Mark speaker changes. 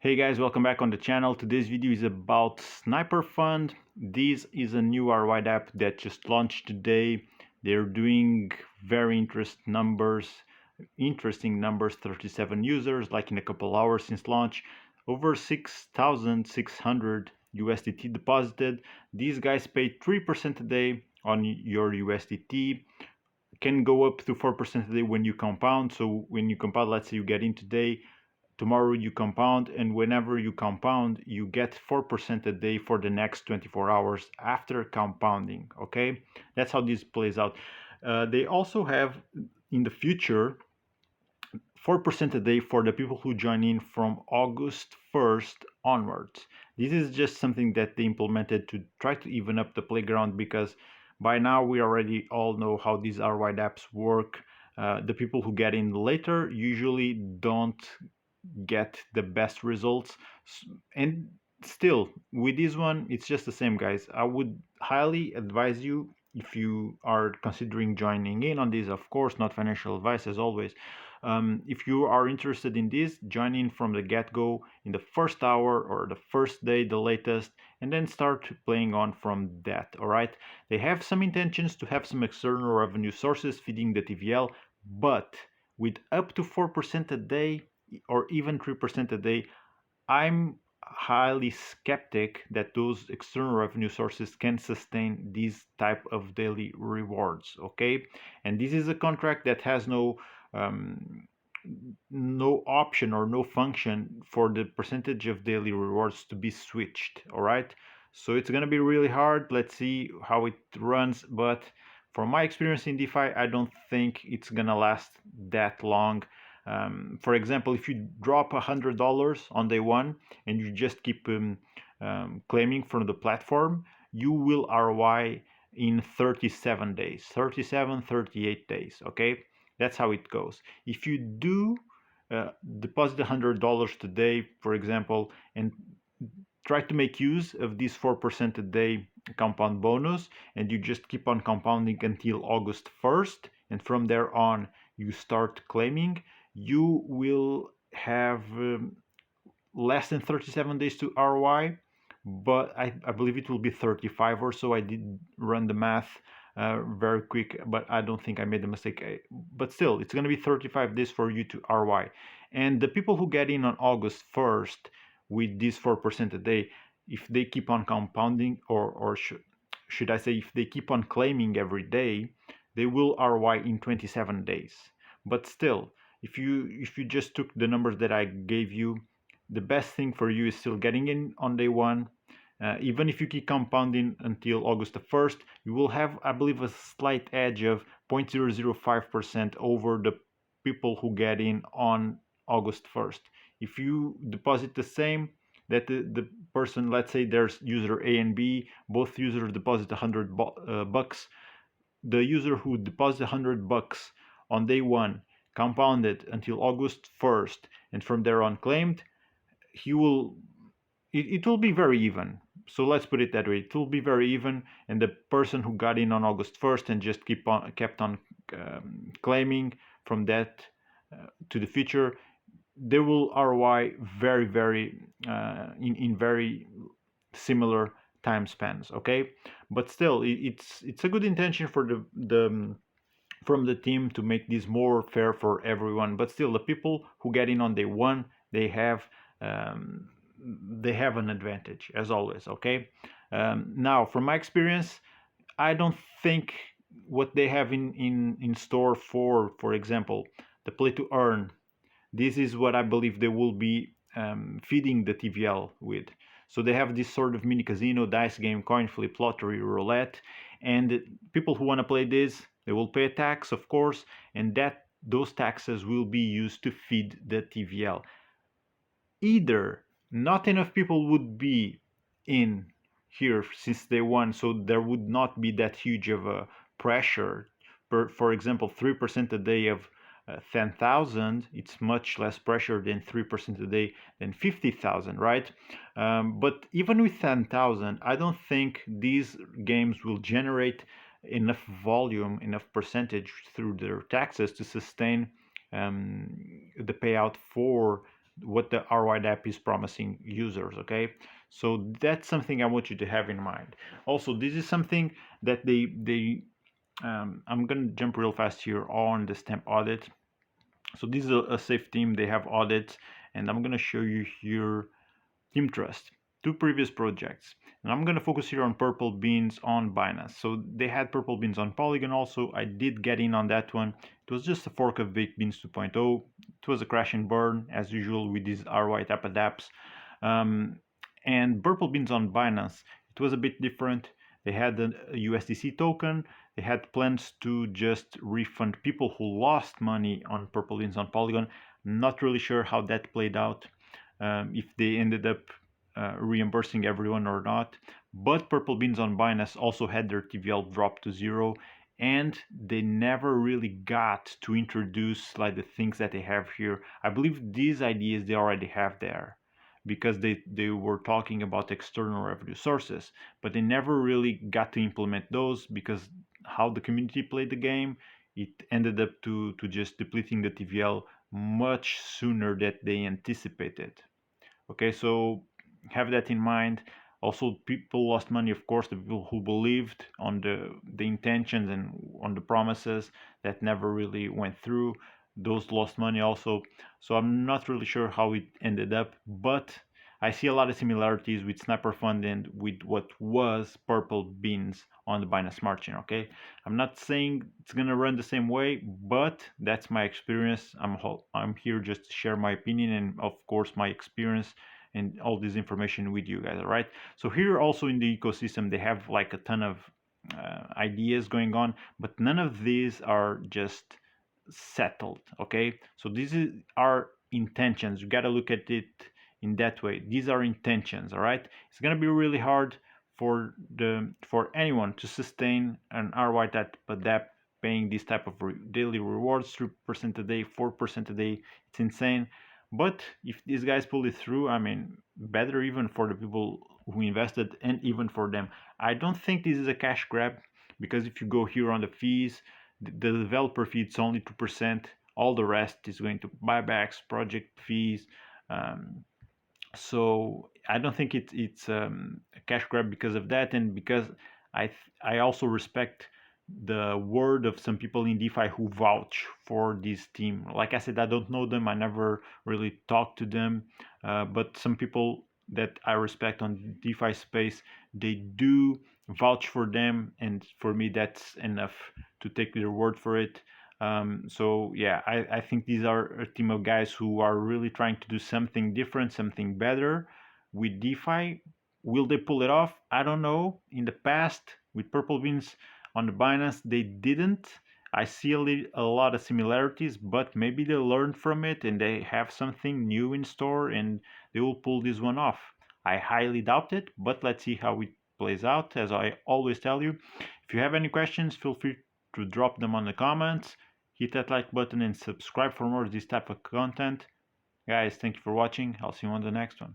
Speaker 1: Hey guys, welcome back on the channel. Today's video is about Snyperfund. This is a new RY app that just launched today. They're doing very interesting numbers, 37 users, like in a couple hours since launch, over 6,600 USDT deposited. These guys pay 3% a day on your USDT. Can go up to 4% a day when you compound. So when you compound, let's say you get in today, tomorrow you compound, and whenever you compound you get 4% a day for the next 24 hours after compounding. Okay, that's how this plays out. They also have in the future 4% a day for the people who join in from August 1st onwards. This is just something that they implemented to try to even up the playground, because by now we already all know how these RY apps work. The people who get in later usually don't get the best results, and still with this one it's just the same, guys. I would highly advise you, if you are considering joining in on this, of course not financial advice as always, if you are interested in this, join in from the get-go in the first hour or the first day the latest, and then start playing on from that. All right, they have some intentions to have some external revenue sources feeding the TVL, but with up to 4% a day or even 3% a day, I'm highly skeptic that those external revenue sources can sustain these type of daily rewards. Okay, and this is a contract that has um, no option or no function for the percentage of daily rewards to be switched. All right, so it's going to be really hard. Let's see how it runs, but from my experience in DeFi, I don't think it's going to last that long. For example, if you drop $100 on day one and you just keep claiming from the platform, you will ROI in 37 days, 37, 38 days. Okay, that's how it goes. If you do deposit $100 today, for example, and try to make use of this 4% a day compound bonus, and you just keep on compounding until August 1st, and from there on you start claiming, you will have less than 37 days to ROI, but I believe it will be 35 or so. I did run the math very quick, but I don't think I made a mistake. But still, it's going to be 35 days for you to ROI. And the people who get in on August 1st with this 4% a day, if they keep on compounding, or should I say, if they keep on claiming every day, they will ROI in 27 days. But still, if you just took the numbers that I gave you, the best thing for you is still getting in on day one. Even if you keep compounding until August the 1st, you will have, I believe, a slight edge of 0.005% over the people who get in on August 1st. If you deposit the same, that the person, let's say there's user A and B, both users deposit 100 bucks. The user who deposits 100 bucks on day one, compounded until August 1st, and from there on claimed, he will it will be very even. So let's put it that way, it will be very even, and the person who got in on August 1st and just kept on claiming from that to the future, they will ROI very in very similar time spans. Okay, but still it's a good intention for the from the team to make this more fair for everyone. But still, the people who get in on day one, they have um, an advantage as always. Okay, now from my experience, I don't think what they have in store for example, the play to earn, this is what I believe they will be feeding the TVL with. So they have this sort of mini casino, dice game, coin flip, lottery, roulette, and people who want to play this, they will pay a tax, of course, and that those taxes will be used to feed the TVL. Either not enough people would be in here since day one, so there would not be that huge of a pressure. For example, 3% a day of 10,000, it's much less pressure than 3% a day than 50,000, right? But even with 10,000, I don't think these games will generate enough volume, enough percentage through their taxes to sustain the payout for what the ROI app is promising users. Okay, so that's something I want you to have in mind. Also, this is something that they I'm gonna jump real fast here on the stamp audit. So this is a safe team. They have audits, and I'm gonna show you here Team Trust, two previous projects. And I'm going to focus here on Purple Beans on Binance. So they had Purple Beans on Polygon also. I did get in on that one. It was just a fork of Baked Beans 2.0. It was a crash and burn, as usual with these ROI type of dApps. And Purple Beans on Binance, it was a bit different. They had a USDC token. They had plans to just refund people who lost money on Purple Beans on Polygon. Not really sure how that played out. If they ended up reimbursing everyone or not. But Purple Beans on Binance also had their TVL drop to zero, and they never really got to introduce like the things that they have here. I believe these ideas they already have there because they were talking about external revenue sources, but they never really got to implement those because how the community played the game, it ended up to just depleting the TVL much sooner than they anticipated. Okay, so have that in mind. Also, people lost money, of course, the people who believed on the intentions and on the promises that never really went through. Those lost money also. So I'm not really sure how it ended up, but I see a lot of similarities with Snyperfund and with what was Purple Beans on the Binance Smart Chain. Okay, I'm not saying it's gonna run the same way, but that's my experience. I'm here just to share my opinion and of course my experience and all this information with you guys. All right. So here also in the ecosystem they have like a ton of ideas going on, but none of these are just settled. Okay. So these are intentions. You got to look at it in that way. These are intentions. All right. It's gonna be really hard for anyone to sustain an ROI that adapt paying this type of daily rewards, 3% a day, 4% a day. It's insane. But if these guys pull it through, I mean, better even for the people who invested and even for them. I don't think this is a cash grab because if you go here on the fees, the developer fee it's only 2%. All the rest is going to buybacks, project fees, um, so I don't think it's a cash grab because of that, and because I also respect the word of some people in DeFi who vouch for this team. Like I said, I don't know them. I never really talked to them, but some people that I respect on DeFi space, they do vouch for them, and for me that's enough to take their word for it. So yeah, I think these are a team of guys who are really trying to do something different, something better with DeFi. Will they pull it off? I don't know. In the past, with Purple Beans on the Binance, they didn't. I see a lot of similarities, but maybe they learned from it and they have something new in store and they will pull this one off. I highly doubt it, but let's see how it plays out. As I always tell you, if you have any questions, feel free to drop them on the comments. Hit that like button and subscribe for more of this type of content. Guys, thank you for watching. I'll see you on the next one.